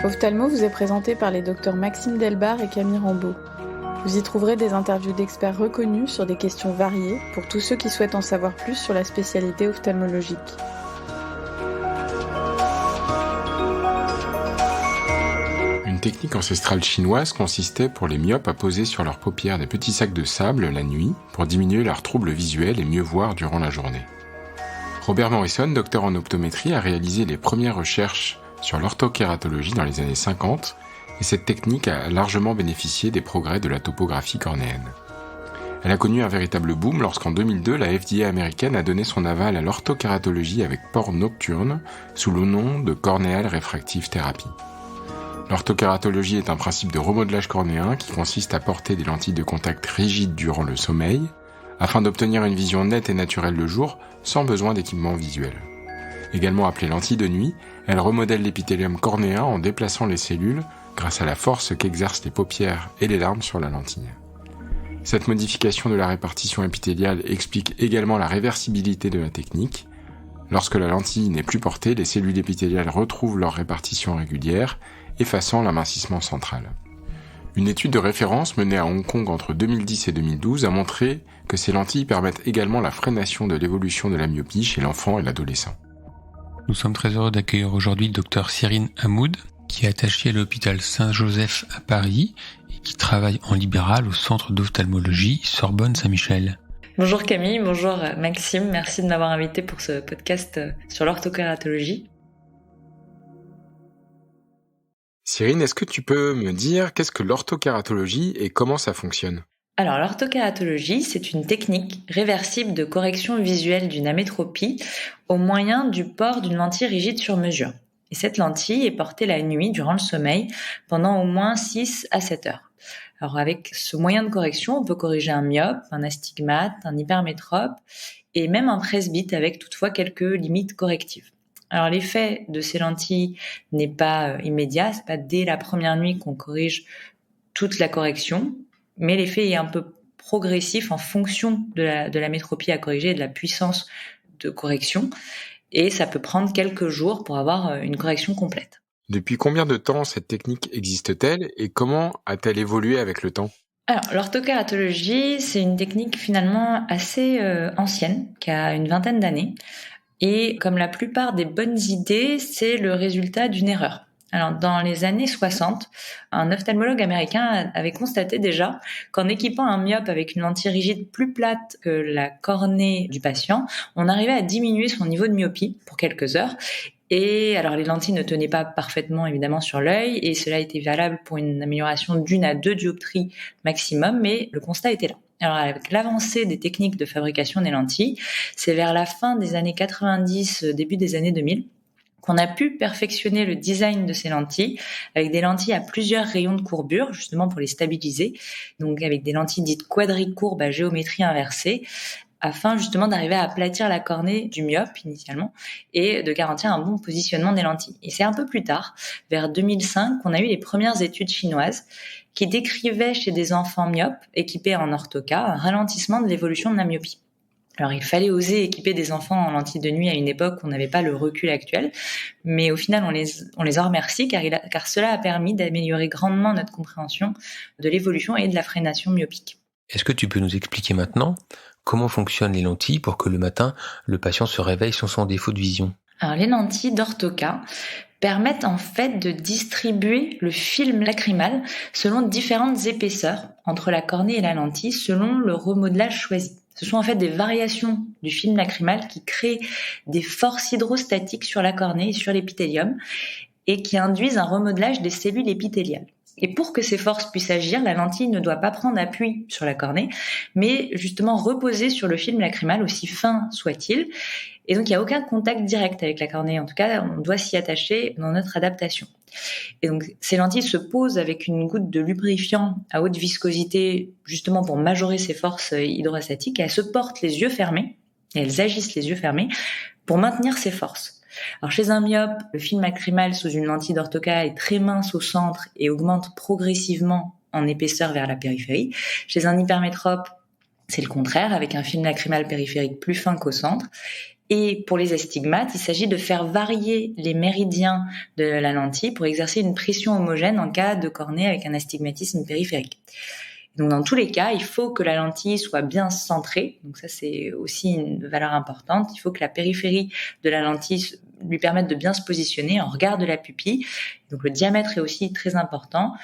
Ophtalmo vous est présenté par les docteurs Maxime Delbar et Camille Rambaud. Vous y trouverez des interviews d'experts reconnus sur des questions variées pour tous ceux qui souhaitent en savoir plus sur la spécialité ophtalmologique. Une technique ancestrale chinoise consistait pour les myopes à poser sur leurs paupières des petits sacs de sable la nuit pour diminuer leurs troubles visuels et mieux voir durant la journée. Robert Morrison, docteur en optométrie, a réalisé les premières recherches sur l'orthokératologie dans les années 50 et cette technique a largement bénéficié des progrès de la topographie cornéenne. Elle a connu un véritable boom lorsqu'en 2002, la FDA américaine a donné son aval à l'orthokératologie avec port nocturne sous le nom de Corneal Refractive Therapy. L'orthokératologie est un principe de remodelage cornéen qui consiste à porter des lentilles de contact rigides durant le sommeil afin d'obtenir une vision nette et naturelle le jour sans besoin d'équipement visuel. Également appelée lentille de nuit, elle remodèle l'épithélium cornéen en déplaçant les cellules grâce à la force qu'exercent les paupières et les larmes sur la lentille. Cette modification de la répartition épithéliale explique également la réversibilité de la technique. Lorsque la lentille n'est plus portée, les cellules épithéliales retrouvent leur répartition régulière, effaçant l'amincissement central. Une étude de référence menée à Hong Kong entre 2010 et 2012 a montré que ces lentilles permettent également la freination de l'évolution de la myopie chez l'enfant et l'adolescent. Nous sommes très heureux d'accueillir aujourd'hui le docteur Cyrine Hamoud, qui est attaché à l'hôpital Saint-Joseph à Paris et qui travaille en libéral au centre d'ophtalmologie Sorbonne-Saint-Michel. Bonjour Camille, bonjour Maxime, merci de m'avoir invité pour ce podcast sur l'orthokératologie. Cyrine, est-ce que tu peux me dire qu'est-ce que l'orthokératologie et comment ça fonctionne ? Alors l'orthokératologie, c'est une technique réversible de correction visuelle d'une amétropie au moyen du port d'une lentille rigide sur mesure. Et cette lentille est portée la nuit durant le sommeil pendant au moins 6 à 7 heures. Alors avec ce moyen de correction, on peut corriger un myope, un astigmate, un hypermétrope et même un presbyte avec toutefois quelques limites correctives. Alors l'effet de ces lentilles n'est pas immédiat, c'est pas dès la première nuit qu'on corrige toute la correction, mais l'effet est un peu progressif en fonction de la métropie à corriger et de la puissance de correction, et ça peut prendre quelques jours pour avoir une correction complète. Depuis combien de temps cette technique existe-t-elle et comment a-t-elle évolué avec le temps ? Alors, l'orthokératologie, c'est une technique finalement assez ancienne, qui a une vingtaine d'années. Et comme la plupart des bonnes idées, c'est le résultat d'une erreur. Alors, dans les années 60, un ophtalmologue américain avait constaté déjà qu'en équipant un myope avec une lentille rigide plus plate que la cornée du patient, on arrivait à diminuer son niveau de myopie pour quelques heures. Et alors, les lentilles ne tenaient pas parfaitement, évidemment, sur l'œil, et cela était valable pour une amélioration d'1 à 2 dioptries maximum, mais le constat était là. Alors, avec l'avancée des techniques de fabrication des lentilles, c'est vers la fin des années 90, début des années 2000, qu'on a pu perfectionner le design de ces lentilles avec des lentilles à plusieurs rayons de courbure, justement pour les stabiliser, donc avec des lentilles dites quadricourbes à géométrie inversée, afin justement d'arriver à aplatir la cornée du myope initialement et de garantir un bon positionnement des lentilles. Et c'est un peu plus tard, vers 2005, qu'on a eu les premières études chinoises qui décrivaient chez des enfants myopes équipés en orthoca un ralentissement de l'évolution de la myopie. Alors, il fallait oser équiper des enfants en lentilles de nuit à une époque où on n'avait pas le recul actuel, mais au final, on les en remercie car cela a permis d'améliorer grandement notre compréhension de l'évolution et de la freination myopique. Est-ce que tu peux nous expliquer maintenant comment fonctionnent les lentilles pour que le matin, le patient se réveille sans défaut de vision ? Alors, les lentilles d'orthoca permettent en fait de distribuer le film lacrymal selon différentes épaisseurs entre la cornée et la lentille selon le remodelage choisi. Ce sont en fait des variations du film lacrymal qui créent des forces hydrostatiques sur la cornée et sur l'épithélium et qui induisent un remodelage des cellules épithéliales. Et pour que ces forces puissent agir, la lentille ne doit pas prendre appui sur la cornée, mais justement reposer sur le film lacrymal, aussi fin soit-il. Et donc, il n'y a aucun contact direct avec la cornée. En tout cas, on doit s'y attacher dans notre adaptation. Et donc, ces lentilles se posent avec une goutte de lubrifiant à haute viscosité, justement pour majorer ces forces hydrostatiques. Et elles se portent les yeux fermés, et elles agissent les yeux fermés pour maintenir ces forces. Alors, chez un myope, le film lacrymal sous une lentille d'orthoca est très mince au centre et augmente progressivement en épaisseur vers la périphérie. Chez un hypermétrope, c'est le contraire, avec un film lacrymal périphérique plus fin qu'au centre. Et pour les astigmates, il s'agit de faire varier les méridiens de la lentille pour exercer une pression homogène en cas de cornée avec un astigmatisme périphérique. Donc dans tous les cas, il faut que la lentille soit bien centrée. Donc ça, c'est aussi une valeur importante. Il faut que la périphérie de la lentille lui permette de bien se positionner en regard de la pupille. Donc le diamètre est aussi très important,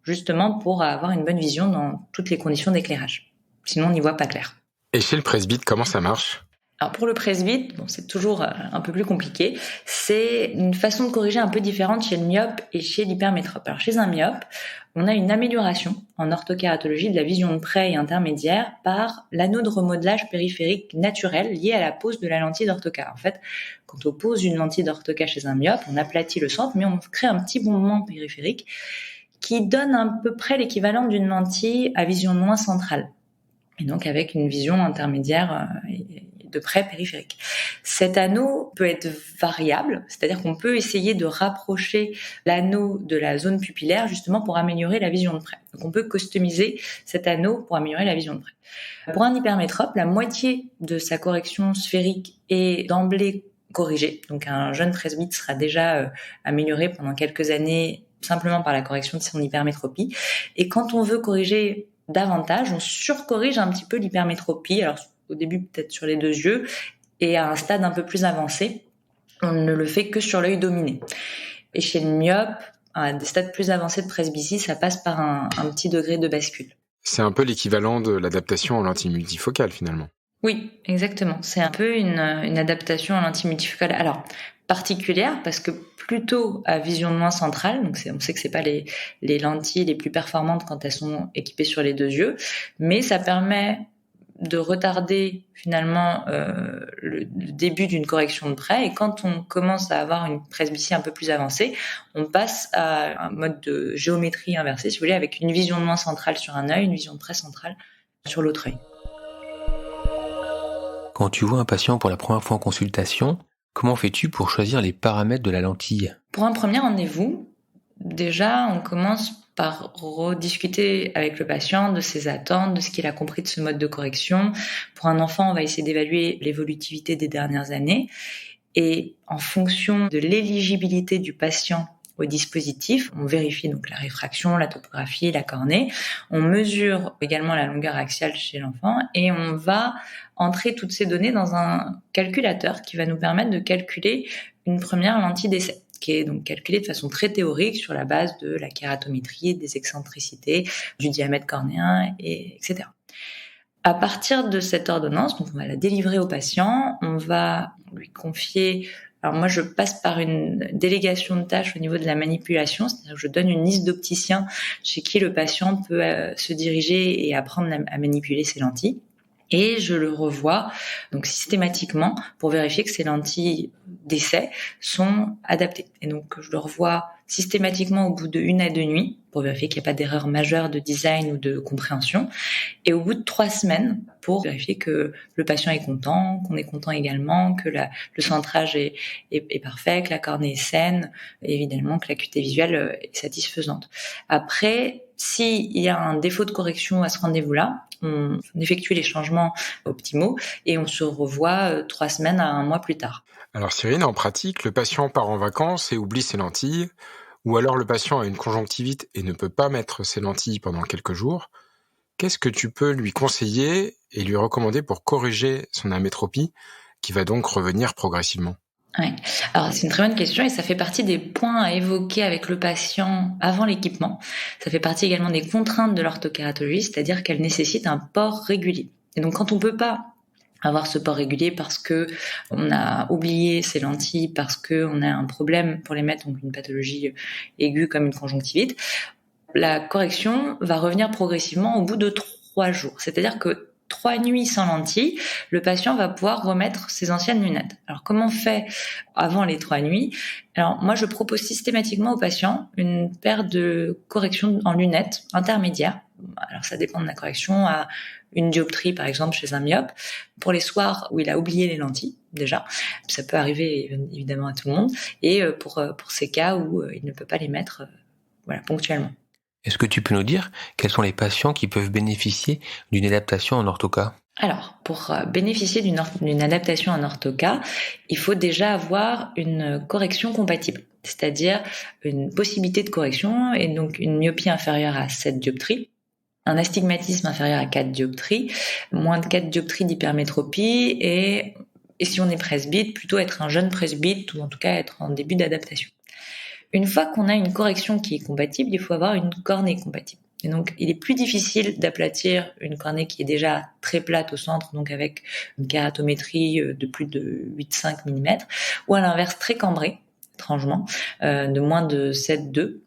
justement pour avoir une bonne vision dans toutes les conditions d'éclairage. Sinon, on n'y voit pas clair. Et chez le presbyte, comment ça marche ? Alors pour le presbyte, c'est toujours un peu plus compliqué. C'est une façon de corriger un peu différente chez le myope et chez l'hypermétrope. Alors chez un myope, on a une amélioration en orthokératologie de la vision de près et intermédiaire par l'anneau de remodelage périphérique naturel lié à la pose de la lentille d'orthocat. En fait, quand on pose une lentille d'orthocat chez un myope, on aplatit le centre, mais on crée un petit bombement périphérique qui donne à peu près l'équivalent d'une lentille à vision moins centrale. Et donc avec une vision intermédiaire de près périphérique. Cet anneau peut être variable, c'est-à-dire qu'on peut essayer de rapprocher l'anneau de la zone pupillaire justement pour améliorer la vision de près. Donc on peut customiser cet anneau pour améliorer la vision de près. Pour un hypermétrope, la moitié de sa correction sphérique est d'emblée corrigée. Donc un jeune presbyte sera déjà amélioré pendant quelques années simplement par la correction de son hypermétropie. Et quand on veut corriger davantage, on surcorrige un petit peu l'hypermétropie. Alors au début peut-être sur les 2 yeux, et à un stade un peu plus avancé, on ne le fait que sur l'œil dominé. Et chez le myope, à des stades plus avancés de presbytie, ça passe par un petit degré de bascule. C'est un peu l'équivalent de l'adaptation en lentille multifocale finalement. Oui, exactement. C'est un peu une adaptation à lentille multifocale. Alors, particulière, parce que plutôt à vision moins centrale, donc on sait que c'est pas les lentilles les plus performantes quand elles sont équipées sur les 2 yeux, mais ça permet de retarder finalement le début d'une correction de près, et quand on commence à avoir une presbytie un peu plus avancée, on passe à un mode de géométrie inversée, si vous voulez, avec une vision moins centrale sur un œil, une vision très centrale sur l'autre œil. Quand tu vois un patient pour la première fois en consultation, comment fais-tu pour choisir les paramètres de la lentille ? Pour un premier rendez-vous, déjà, on commence par rediscuter avec le patient de ses attentes, de ce qu'il a compris de ce mode de correction. Pour un enfant, on va essayer d'évaluer l'évolutivité des dernières années. Et en fonction de l'éligibilité du patient au dispositif, on vérifie donc la réfraction, la topographie, la cornée. On mesure également la longueur axiale chez l'enfant et on va entrer toutes ces données dans un calculateur qui va nous permettre de calculer une première lentille d'essai, qui est donc calculée de façon très théorique sur la base de la kératométrie, des excentricités, du diamètre cornéen, etc. À partir de cette ordonnance, donc on va la délivrer au patient, on va lui confier. Alors moi, je passe par une délégation de tâches au niveau de la manipulation, c'est-à-dire que je donne une liste d'opticiens chez qui le patient peut se diriger et apprendre à manipuler ses lentilles. Et je le revois donc systématiquement pour vérifier que ces lentilles d'essai sont adaptées. Et donc je le revois systématiquement au bout de 1 à 2 nuits pour vérifier qu'il n'y a pas d'erreur majeure de design ou de compréhension. Et au bout de 3 semaines pour vérifier que le patient est content, qu'on est content également, que le centrage est parfait, que la cornée est saine, et évidemment que l'acuité visuelle est satisfaisante. Après, s'il y a un défaut de correction à ce rendez-vous-là, on effectue les changements optimaux et on se revoit 3 semaines à 1 mois plus tard. Alors Cyrine, en pratique, le patient part en vacances et oublie ses lentilles, ou alors le patient a une conjonctivite et ne peut pas mettre ses lentilles pendant quelques jours. Qu'est-ce que tu peux lui conseiller et lui recommander pour corriger son amétropie, qui va donc revenir progressivement ? Ouais. Alors c'est une très bonne question et ça fait partie des points à évoquer avec le patient avant l'équipement. Ça fait partie également des contraintes de l'orthokératologie, c'est-à-dire qu'elle nécessite un port régulier. Et donc quand on peut pas avoir ce port régulier parce que on a oublié ses lentilles, parce que on a un problème pour les mettre, donc une pathologie aiguë comme une conjonctivite, la correction va revenir progressivement au bout de 3 jours. C'est-à-dire que 3 nuits sans lentilles, le patient va pouvoir remettre ses anciennes lunettes. Alors, comment on fait avant les 3 nuits ? Alors, moi, je propose systématiquement aux patients une paire de corrections en lunettes intermédiaires. Alors, ça dépend de la correction, à 1 dioptrie, par exemple, chez un myope, pour les soirs où il a oublié les lentilles, déjà. Ça peut arriver, évidemment, à tout le monde. Et pour ces cas où il ne peut pas les mettre, ponctuellement. Est-ce que tu peux nous dire quels sont les patients qui peuvent bénéficier d'une adaptation en orthoca ? Alors, pour bénéficier d'une adaptation en orthoca, il faut déjà avoir une correction compatible, c'est-à-dire une possibilité de correction et donc une myopie inférieure à 7 dioptries, un astigmatisme inférieur à 4 dioptries, moins de 4 dioptries d'hypermétropie et si on est presbyte, plutôt être un jeune presbyte ou en tout cas être en début d'adaptation. Une fois qu'on a une correction qui est compatible, il faut avoir une cornée compatible. Et donc, il est plus difficile d'aplatir une cornée qui est déjà très plate au centre, donc avec une kératométrie de plus de 8,5 mm, ou à l'inverse très cambrée, étrangement, de moins de 7,2.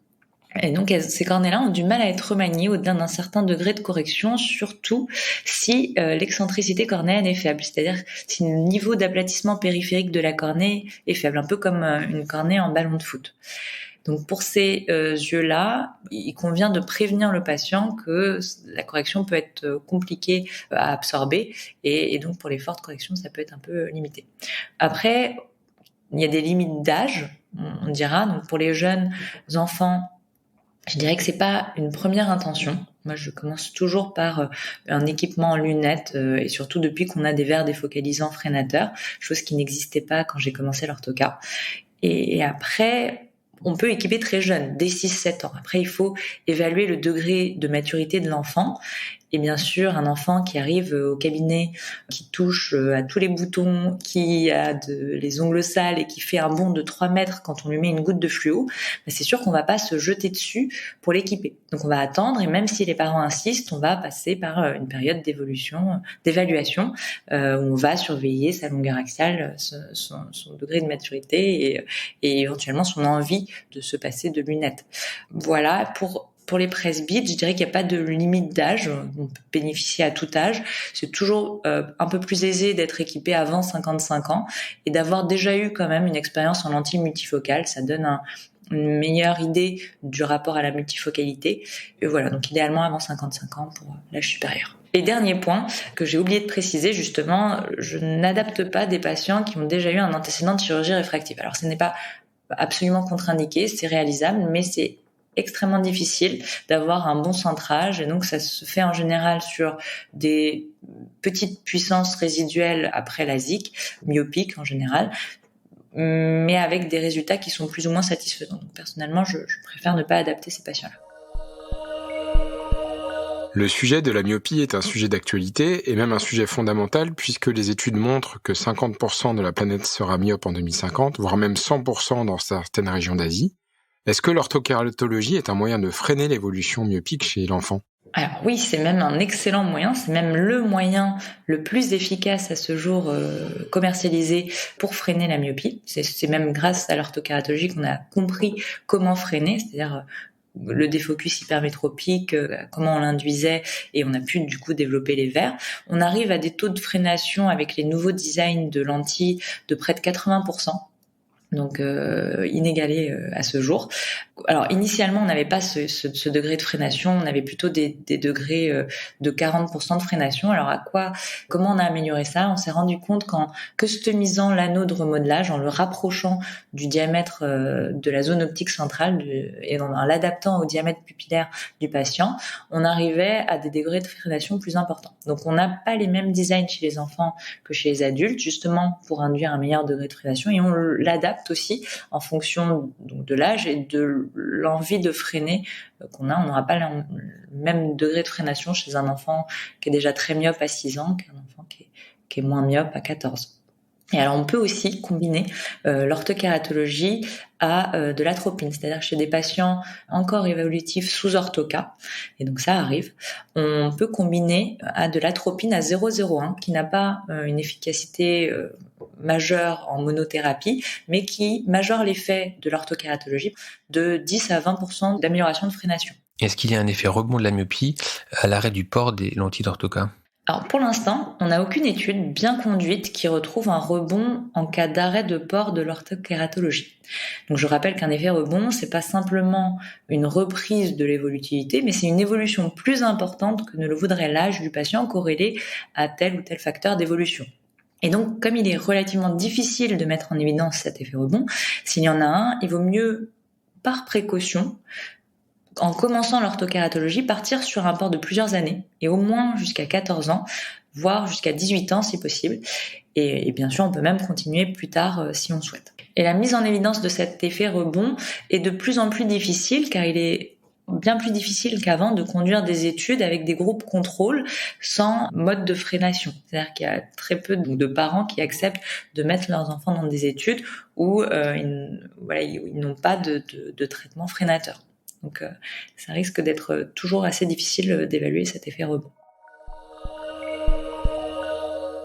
Et donc, ces cornées-là ont du mal à être remaniées au-delà d'un certain degré de correction, surtout si l'excentricité cornéenne est faible, c'est-à-dire si le niveau d'aplatissement périphérique de la cornée est faible, un peu comme une cornée en ballon de foot. Donc pour ces yeux-là, il convient de prévenir le patient que la correction peut être compliquée à absorber et donc pour les fortes corrections, ça peut être un peu limité. Après, il y a des limites d'âge, on dira. Donc pour les jeunes enfants, je dirais que c'est pas une première intention. Moi, je commence toujours par un équipement en lunettes et surtout depuis qu'on a des verres défocalisants freinateurs, chose qui n'existait pas quand j'ai commencé l'orthoca. Et après, on peut équiper très jeune, dès 6-7 ans. Après, il faut évaluer le degré de maturité de l'enfant. Et bien sûr, un enfant qui arrive au cabinet, qui touche à tous les boutons, qui a les ongles sales et qui fait un bond de 3 mètres quand on lui met une goutte de fluo, c'est sûr qu'on va pas se jeter dessus pour l'équiper. Donc on va attendre et même si les parents insistent, on va passer par une période d'évaluation, où on va surveiller sa longueur axiale, son degré de maturité et éventuellement son envie de se passer de lunettes. Voilà, pour les presbytes, je dirais qu'il n'y a pas de limite d'âge. On peut bénéficier à tout âge. C'est toujours un peu plus aisé d'être équipé avant 55 ans et d'avoir déjà eu quand même une expérience en lentille multifocale. Ça donne une meilleure idée du rapport à la multifocalité. Et voilà, donc idéalement avant 55 ans pour l'âge supérieur. Et dernier point que j'ai oublié de préciser, justement, je n'adapte pas des patients qui ont déjà eu un antécédent de chirurgie réfractive. Alors ce n'est pas absolument contre-indiqué, c'est réalisable, mais c'est extrêmement difficile d'avoir un bon centrage et donc ça se fait en général sur des petites puissances résiduelles après la ZIC, myopiques en général, mais avec des résultats qui sont plus ou moins satisfaisants. Donc personnellement, je préfère ne pas adapter ces patients-là. Le sujet de la myopie est un sujet d'actualité et même un sujet fondamental puisque les études montrent que 50% de la planète sera myope en 2050, voire même 100% dans certaines régions d'Asie. Est-ce que l'orthokératologie est un moyen de freiner l'évolution myopique chez l'enfant ? Alors oui, c'est même un excellent moyen, c'est même le moyen le plus efficace à ce jour commercialisé pour freiner la myopie. C'est même grâce à l'orthokératologie qu'on a compris comment freiner, c'est-à-dire le défocus hypermétropique, comment on l'induisait et on a pu du coup développer les verres. On arrive à des taux de freination avec les nouveaux designs de lentilles de près de 80%. Donc inégalé à ce jour. Alors initialement, on n'avait pas ce degré de freination, on avait plutôt des degrés de 40% de freination. Alors comment on a amélioré ça ? On s'est rendu compte qu'en customisant l'anneau de remodelage, en le rapprochant du diamètre de la zone optique centrale et en l'adaptant au diamètre pupillaire du patient, on arrivait à des degrés de freination plus importants. Donc on n'a pas les mêmes designs chez les enfants que chez les adultes, justement pour induire un meilleur degré de freination et on l'adapte aussi en fonction donc, de l'âge et de l'envie de freiner qu'on a. On n'aura pas le même degré de freination chez un enfant qui est déjà très myope à 6 ans qu'un enfant qui est moins myope à 14. Et alors on peut aussi combiner l'orthokératologie à de l'atropine, c'est-à-dire chez des patients encore évolutifs sous orthoca, et donc ça arrive, on peut combiner à de l'atropine à 0,01 qui n'a pas une efficacité majeure en monothérapie, mais qui majore l'effet de l'orthokératologie de 10 à 20% d'amélioration de freination. Est-ce qu'il y a un effet rebond de la myopie à l'arrêt du port des lentilles d'orthoca ? Alors pour l'instant, on n'a aucune étude bien conduite qui retrouve un rebond en cas d'arrêt de port de l'orthokératologie. Donc je rappelle qu'un effet rebond, c'est pas simplement une reprise de l'évolutivité, mais c'est une évolution plus importante que ne le voudrait l'âge du patient corrélé à tel ou tel facteur d'évolution. Et donc, comme il est relativement difficile de mettre en évidence cet effet rebond, s'il y en a un, il vaut mieux, par précaution, en commençant l'orthokératologie, partir sur un port de plusieurs années, et au moins jusqu'à 14 ans, voire jusqu'à 18 ans si possible. Et bien sûr, on peut même continuer plus tard si on souhaite. Et la mise en évidence de cet effet rebond est de plus en plus difficile, car il est bien plus difficile qu'avant de conduire des études avec des groupes contrôle sans mode de freination. C'est-à-dire qu'il y a très peu de parents qui acceptent de mettre leurs enfants dans des études où ils n'ont pas de traitement freinateur. Donc ça risque d'être toujours assez difficile d'évaluer cet effet rebond.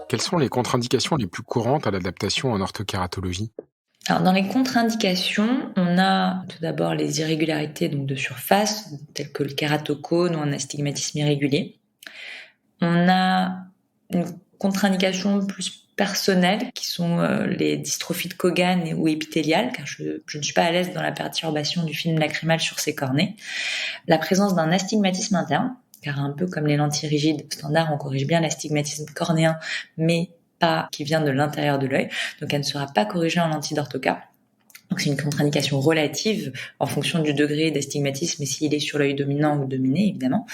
Quelles sont les contre-indications les plus courantes à l'adaptation en orthokératologie ? Alors, dans les contre-indications, on a tout d'abord les irrégularités donc de surface, telles que le kératocone ou un astigmatisme irrégulier. On a une contre-indication plus personnelle, qui sont les dystrophies de Cogan ou épithéliales, car je ne suis pas à l'aise dans la perturbation du film lacrymal sur ces cornées. La présence d'un astigmatisme interne, car un peu comme les lentilles rigides standards, on corrige bien l'astigmatisme cornéen, mais pas qui vient de l'intérieur de l'œil, donc elle ne sera pas corrigée en lentille d'orthoca. Donc c'est une contre-indication relative en fonction du degré d'astigmatisme et s'il est sur l'œil dominant ou dominé, évidemment.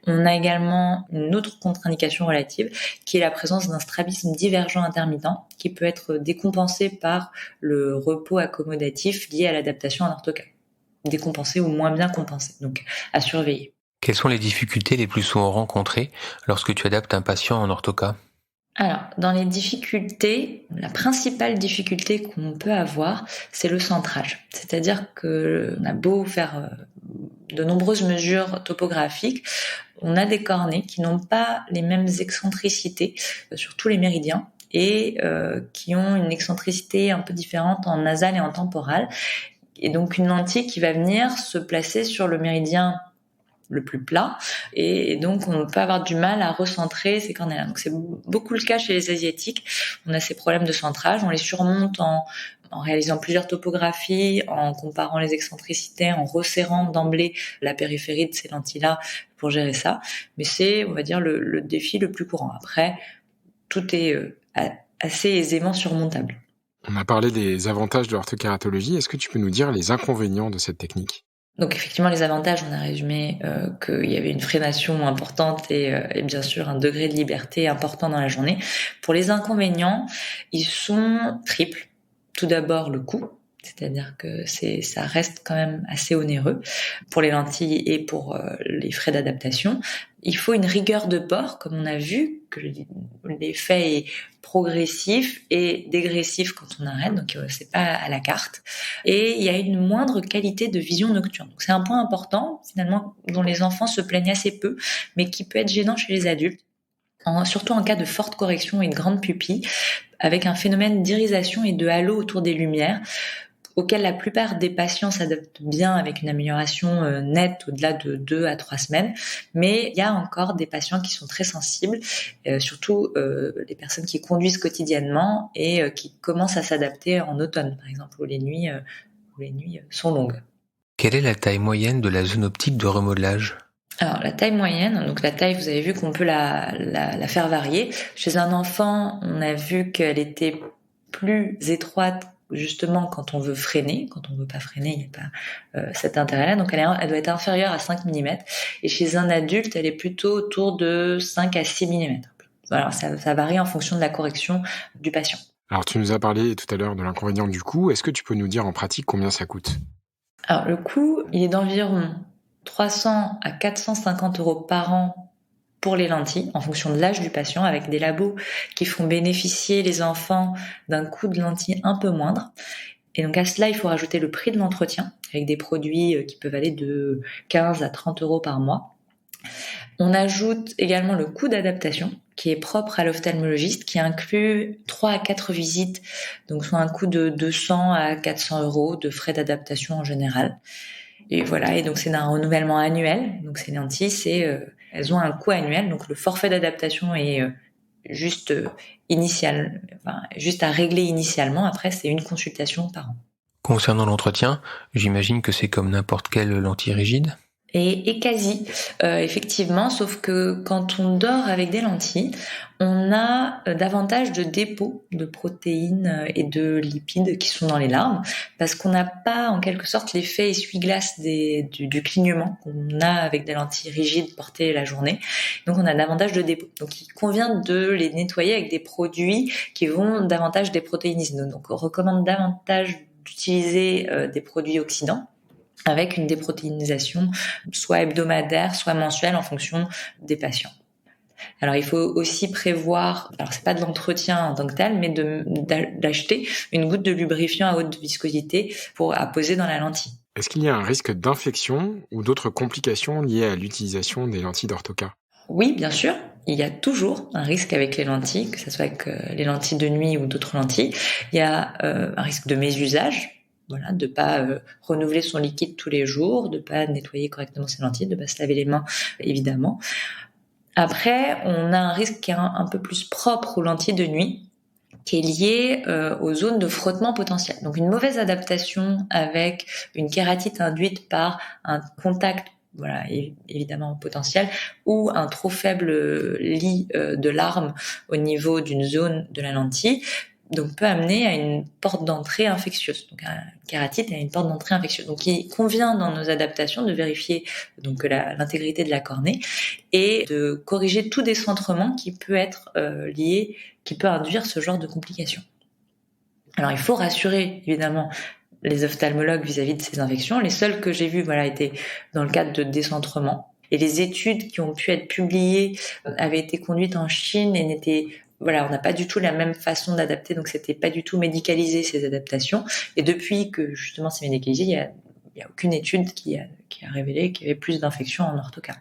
On a également une autre contre-indication relative qui est la présence d'un strabisme divergent intermittent qui peut être décompensé par le repos accommodatif lié à l'adaptation en orthoca. Décompensé ou moins bien compensé, donc à surveiller. Quelles sont les difficultés les plus souvent rencontrées lorsque tu adaptes un patient en orthoca ? Alors, dans les difficultés, la principale difficulté qu'on peut avoir, c'est le centrage. C'est-à-dire qu'on a beau faire de nombreuses mesures topographiques, on a des cornées qui n'ont pas les mêmes excentricités sur tous les méridiens et qui ont une excentricité un peu différente en nasal et en temporal. Et donc, une lentille qui va venir se placer sur le méridien le plus plat, et donc on peut avoir du mal à recentrer ces cornées-là. Donc c'est beaucoup le cas chez les Asiatiques. On a ces problèmes de centrage, on les surmonte en réalisant plusieurs topographies, en comparant les excentricités, en resserrant d'emblée la périphérie de ces lentilles-là pour gérer ça. Mais c'est, on va dire, le défi le plus courant. Après, tout est assez aisément surmontable. On a parlé des avantages de l'orthokératologie. Est-ce que tu peux nous dire les inconvénients de cette technique ? Donc effectivement, les avantages, on a résumé qu'il y avait une freination importante et bien sûr un degré de liberté important dans la journée. Pour les inconvénients, ils sont triples. Tout d'abord, le coût, c'est-à-dire que ça reste quand même assez onéreux pour les lentilles et pour les frais d'adaptation. Il faut une rigueur de port, comme on a vu, que l'effet est progressif et dégressif quand on arrête, donc c'est pas à la carte. Et il y a une moindre qualité de vision nocturne. Donc c'est un point important, finalement, dont les enfants se plaignent assez peu, mais qui peut être gênant chez les adultes, surtout en cas de forte correction et de grande pupille, avec un phénomène d'irisation et de halo autour des lumières, auquel la plupart des patients s'adaptent bien avec une amélioration nette au-delà de 2 à 3 semaines. Mais il y a encore des patients qui sont très sensibles, surtout les personnes qui conduisent quotidiennement et qui commencent à s'adapter en automne, par exemple, où les nuits sont longues. Quelle est la taille moyenne de la zone optique de remodelage ? Alors, la taille moyenne, donc la taille, vous avez vu qu'on peut la faire varier. Chez un enfant, on a vu qu'elle était plus étroite justement quand on veut freiner. Quand on veut pas freiner, il n'y a pas cet intérêt-là. Donc elle doit être inférieure à 5 mm. Et chez un adulte, elle est plutôt autour de 5 à 6 mm. Alors ça varie en fonction de la correction du patient. Alors tu nous as parlé tout à l'heure de l'inconvénient du coût. Est-ce que tu peux nous dire en pratique combien ça coûte ? Alors le coût, il est d'environ 300 à 450 € par an pour les lentilles, en fonction de l'âge du patient, avec des labos qui font bénéficier les enfants d'un coût de lentilles un peu moindre. Et donc à cela, il faut rajouter le prix de l'entretien, avec des produits qui peuvent aller de 15 à 30 € par mois. On ajoute également le coût d'adaptation, qui est propre à l'ophtalmologiste, qui inclut 3 à 4 visites, donc soit un coût de 200 à 400 € de frais d'adaptation en général. Et voilà, et donc c'est un renouvellement annuel. Donc ces lentilles, elles ont un coût annuel. Donc le forfait d'adaptation est juste à régler initialement. Après, c'est une consultation par an. Concernant l'entretien, j'imagine que c'est comme n'importe quelle lentille rigide ? et quasi, effectivement, sauf que quand on dort avec des lentilles, on a davantage de dépôts de protéines et de lipides qui sont dans les larmes, parce qu'on n'a pas en quelque sorte l'effet essuie-glace du clignement qu'on a avec des lentilles rigides portées la journée. Donc on a davantage de dépôts. Donc il convient de les nettoyer avec des produits qui vont davantage déprotéiniser. Donc on recommande davantage d'utiliser des produits oxydants, avec une déprotéinisation soit hebdomadaire, soit mensuelle en fonction des patients. Alors il faut aussi prévoir, alors c'est pas de l'entretien en tant que tel, mais d'acheter une goutte de lubrifiant à haute viscosité à poser dans la lentille. Est-ce qu'il y a un risque d'infection ou d'autres complications liées à l'utilisation des lentilles d'Orthoca ? Oui, bien sûr. Il y a toujours un risque avec les lentilles, que ce soit avec les lentilles de nuit ou d'autres lentilles. Il y a un risque de mésusage. Voilà, de pas renouveler son liquide tous les jours, de pas nettoyer correctement ses lentilles, de pas se laver les mains, évidemment. Après, on a un risque qui est un peu plus propre aux lentilles de nuit, qui est lié aux zones de frottement potentiel. Donc une mauvaise adaptation avec une kératite induite par un contact, voilà, évidemment potentiel, ou un trop faible lit de larmes au niveau d'une zone de la lentille, donc peut amener à une porte d'entrée infectieuse. Donc une kératite a une porte d'entrée infectieuse. Donc il convient dans nos adaptations de vérifier donc l'intégrité de la cornée et de corriger tout décentrement qui peut être lié, qui peut induire ce genre de complications. Alors il faut rassurer évidemment les ophtalmologues vis-à-vis de ces infections. Les seules que j'ai vues, étaient dans le cadre de décentrement. Et les études qui ont pu être publiées avaient été conduites en Chine et n'étaient on n'a pas du tout la même façon d'adapter, donc c'était pas du tout médicalisé ces adaptations. Et depuis que justement c'est médicalisé, il y a aucune étude qui a révélé qu'il y avait plus d'infections en Orthoca.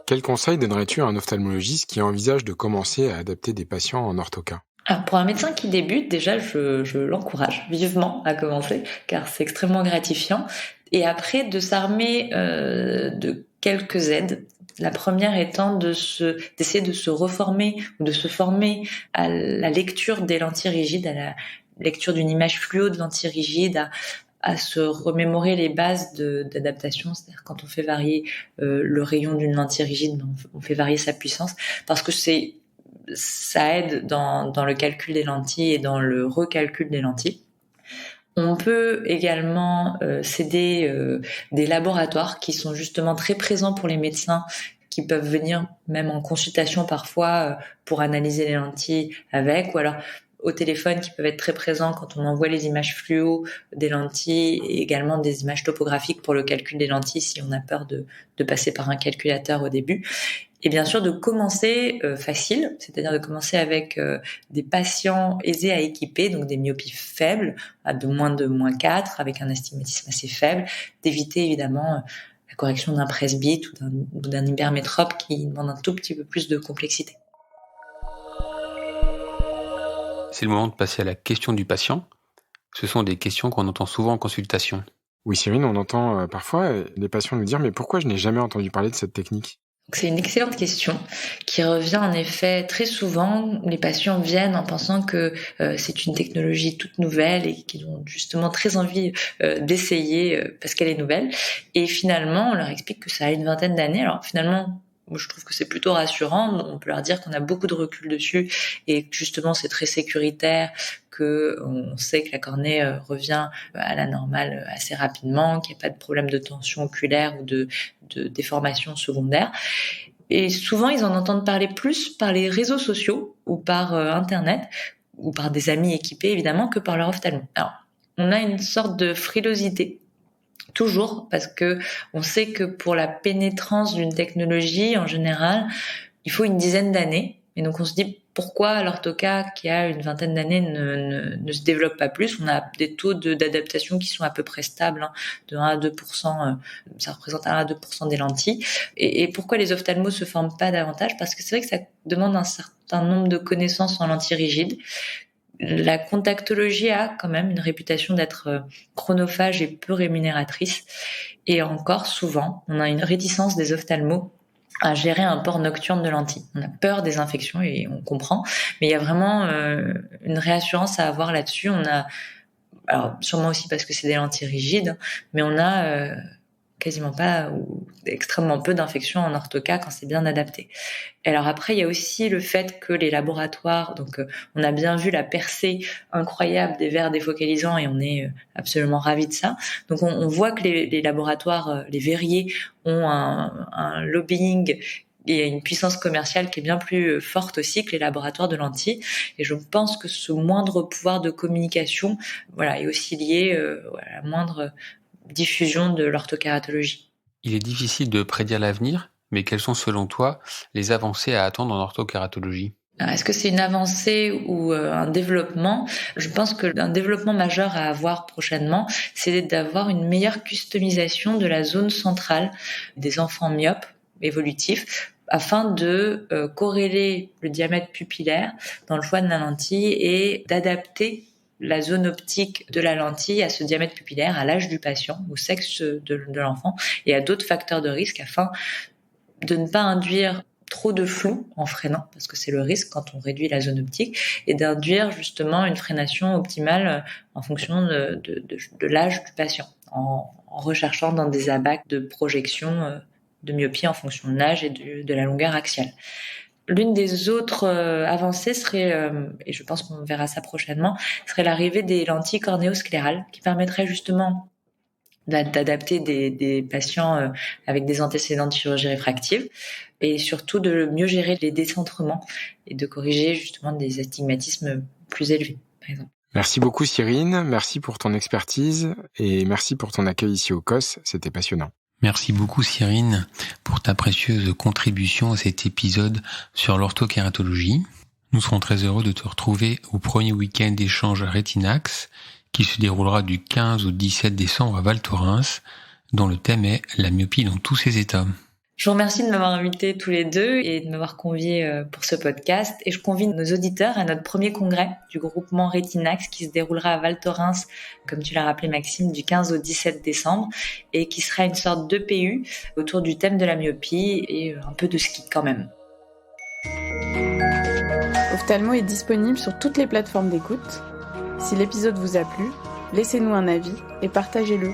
Quel conseil donnerais-tu à un ophtalmologiste qui envisage de commencer à adapter des patients en Orthoca ? Alors pour un médecin qui débute, déjà je l'encourage vivement à commencer, car c'est extrêmement gratifiant. Et après de s'armer de quelques aides. La première étant d'essayer de se reformer ou de se former à la lecture des lentilles rigides, à la lecture d'une image fluo de lentilles rigides, à se remémorer les bases d'adaptation, c'est-à-dire quand on fait varier le rayon d'une lentille rigide, on fait varier sa puissance, parce que ça aide dans le calcul des lentilles et dans le recalcul des lentilles. On peut également s'aider des laboratoires qui sont justement très présents pour les médecins, qui peuvent venir même en consultation parfois pour analyser les lentilles avec, ou alors au téléphone qui peuvent être très présents quand on envoie les images fluo des lentilles et également des images topographiques pour le calcul des lentilles si on a peur de passer par un calculateur au début. Et bien sûr de commencer facile, c'est-à-dire de commencer avec des patients aisés à équiper, donc des myopies faibles, de -4, avec un astigmatisme assez faible, d'éviter évidemment la correction d'un presbyte ou d'un hypermétrope qui demande un tout petit peu plus de complexité. C'est le moment de passer à la question du patient. Ce sont des questions qu'on entend souvent en consultation. Oui, Cyrine, on entend parfois les patients nous dire « Mais pourquoi je n'ai jamais entendu parler de cette technique ?» C'est une excellente question qui revient en effet très souvent. Les patients viennent en pensant que c'est une technologie toute nouvelle et qu'ils ont justement très envie d'essayer parce qu'elle est nouvelle. Et finalement, on leur explique que ça a une vingtaine d'années. Alors finalement, moi, je trouve que c'est plutôt rassurant. On peut leur dire qu'on a beaucoup de recul dessus et que justement c'est très sécuritaire, que on sait que la cornée revient à la normale assez rapidement, qu'il n'y a pas de problème de tension oculaire ou de déformation secondaire. Et souvent, ils en entendent parler plus par les réseaux sociaux ou par Internet ou par des amis équipés, évidemment, que par leur ophtalmo. Alors, on a une sorte de frilosité, toujours, parce que on sait que pour la pénétrance d'une technologie, en général, il faut une dizaine d'années. Et donc, on se dit, pourquoi l'Orthoca, qui a une vingtaine d'années, ne se développe pas plus? On a des taux d'adaptation qui sont à peu près stables, de 1 à 2%, ça représente 1 à 2% des lentilles. Et pourquoi les ophtalmos se forment pas davantage? Parce que c'est vrai que ça demande un certain nombre de connaissances en lentilles rigides. La contactologie a quand même une réputation d'être chronophage et peu rémunératrice. Et encore, souvent, on a une réticence des ophtalmos à gérer un port nocturne de lentilles. On a peur des infections et on comprend, mais il y a vraiment une réassurance à avoir là-dessus. Alors sûrement aussi parce que c'est des lentilles rigides, mais on a quasiment pas ou extrêmement peu d'infections en orthoca quand c'est bien adapté. Et alors après, il y a aussi le fait que les laboratoires, donc on a bien vu la percée incroyable des verres défocalisants et on est absolument ravis de ça. Donc on voit que les laboratoires, les verriers ont un lobbying et une puissance commerciale qui est bien plus forte aussi que les laboratoires de lentilles. Et je pense que ce moindre pouvoir de communication, voilà, est aussi lié à la moindre diffusion de l'orthokératologie. Il est difficile de prédire l'avenir, mais quelles sont selon toi les avancées à attendre en orthokératologie ? Alors, est-ce que c'est une avancée ou un développement ? Je pense que un développement majeur à avoir prochainement, c'est d'avoir une meilleure customisation de la zone centrale des enfants myopes évolutifs afin de corréler le diamètre pupillaire dans le choix de la lentille et d'adapter la zone optique de la lentille à ce diamètre pupillaire, à l'âge du patient, au sexe de l'enfant et à d'autres facteurs de risque afin de ne pas induire trop de flou en freinant, parce que c'est le risque quand on réduit la zone optique, et d'induire justement une freination optimale en fonction de l'âge du patient, en recherchant dans des abacs de projection de myopie en fonction de l'âge et de la longueur axiale. L'une des autres avancées serait, et je pense qu'on verra ça prochainement, serait l'arrivée des lentilles cornéosclérales qui permettraient justement d'adapter des patients avec des antécédents de chirurgie réfractive et surtout de mieux gérer les décentrements et de corriger justement des astigmatismes plus élevés, par exemple. Merci beaucoup Cyrine, merci pour ton expertise et merci pour ton accueil ici au COS, c'était passionnant. Merci beaucoup Cyrine pour ta précieuse contribution à cet épisode sur l'orthokératologie. Nous serons très heureux de te retrouver au premier week-end d'échange Rétinax qui se déroulera du 15 au 17 décembre à Val Thorens, dont le thème est la myopie dans tous ses états. Je vous remercie de m'avoir invité tous les deux et de m'avoir convié pour ce podcast. Et je convie nos auditeurs à notre premier congrès du groupement Rétinax qui se déroulera à Val Thorens, comme tu l'as rappelé Maxime, du 15 au 17 décembre et qui sera une sorte d'EPU autour du thème de la myopie et un peu de ski quand même. Ophthalmo est disponible sur toutes les plateformes d'écoute. Si l'épisode vous a plu, laissez-nous un avis et partagez-le.